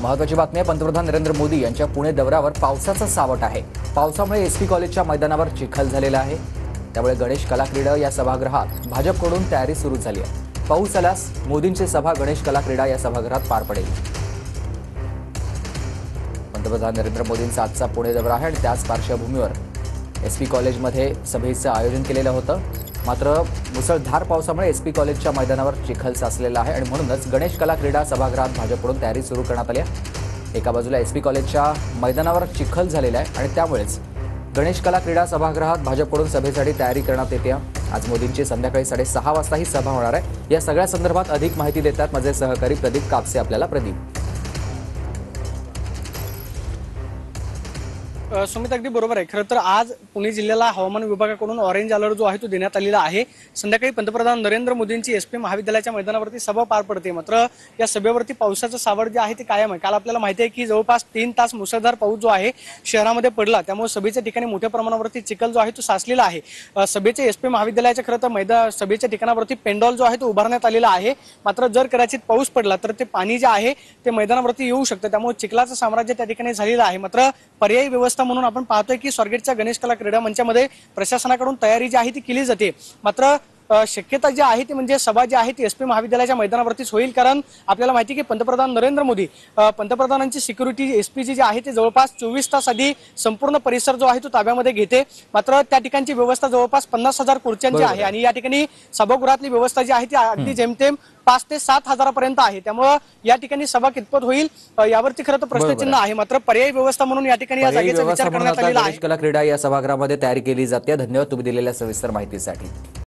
महत्त्वाची बातमी आहे, पंतप्रधान नरेंद्र मोदी यांच्या पुणे दौऱ्यावर पावसाचं सावट आहे। पावसामुळे एसपी कॉलेजच्या मैदानावर चिखल झालेला आहे। त्यामुळे गणेश कला क्रीडा या सभागृहात भाजपकडून तयारी सुरू झाली आहे। पाऊस आल्यास मोदींची सभा गणेश कला क्रीडा या सभागृहात पार पडेल। पंतप्रधान नरेंद्र मोदींचा आजचा पुणे दौरा आहे आणि त्याच पार्श्वभूमीवर एसपी कॉलेजमध्ये सभेचं आयोजन केलेलं होतं। मात्र मुसळधार पावसामुळे एसपी कॉलेजच्या मैदानावर चिखल साचलेला आहे आणि म्हणूनच गणेश कला क्रीडा सभागृहात भाजपकडून तयारी सुरू करण्यात आली आहे। एका बाजूला एसपी कॉलेजच्या मैदानावर चिखल झालेला आहे आणि त्यामुळेच गणेश कला क्रीडा सभागृहात भाजपकडून सभेसाठी तयारी करण्यात येते। आज मोदींची संध्याकाळी 6:30 वाजता ही सभा होणार आहे। या सगळ्या संदर्भात अधिक माहिती देतात माझे सहकारी प्रदीप कापसे। आपल्याला प्रदीप। सुमित, अगदी बरोबर आहे। खरं तर आज पुणे जिल्ह्याला हवामान विभागाकडून ऑरेंज अलर्ट जो आहे तो देण्यात आलेला आहे। संध्याकाळी पंतप्रधान नरेंद्र मोदींची एसपी महाविद्यालयाच्या मैदानावरती सभा पार पडते। मात्र या सभेवरती पावसाचं सावट जे आहे ते कायम आहे। काल आपल्याला माहिती आहे की जवळपास 3 तास मुसळधार पाऊस जो आहे शहरामध्ये पडला, त्यामुळे सभेच्या ठिकाणी मोठ्या प्रमाणावरती चिखल जो आहे तो साचलेला आहे। सभेच्या एसपी महाविद्यालयाच्या खरं तर सभेच्या ठिकाणावरती पेंडॉल जो आहे तो उभारण्यात आलेला आहे। मात्र जर कदाचित पाऊस पडला तर ते पाणी जे आहे ते मैदानावरती येऊ शकतं, त्यामुळे चिखलाचं साम्राज्य त्या ठिकाणी झालेलं आहे। मात्र पर्यायी व्यवस्था म्हणून आपण पाहतोय की स्वारगेटच्या गणेश कला क्रीडा मंचामध्ये प्रशासनाकडून तयारी जी आहे ती केली जाते। मात्र शक्यता जी आहे ती म्हणजे सभा जी आहे ती एसपी महाविद्यालयाच्या मैदानावरतीच होईल, कारण आपल्याला माहिती की पंतप्रधान नरेंद्र मोदी पंतप्रधानांची सिक्युरिटी एसपीजी जी आहे ते जवळपास 24 तास आधी संपूर्ण परिसर जो आहे तो ताब्यामध्ये घेते। मात्र त्या ठिकाणची व्यवस्था जवळपास 50,000 खुर्च्यांची आहे आणि या ठिकाणी सभागृहातली व्यवस्था जी आहे ती अगदी जेमतेम 5 ते 7 हजारापर्यंत आहे। त्यामुळे या ठिकाणी सभा कितपत होईल यावरती खरं तर प्रश्नचिन्ह आहे। मात्र पर्यायी व्यवस्था म्हणून या ठिकाणी या जागेचा विचार करण्यात आलेला आहे। गणेश कला क्रीडा या सभागृहामध्ये तयारी केली जाते। धन्यवाद तुम्ही दिलेल्या सविस्तर माहितीसाठी।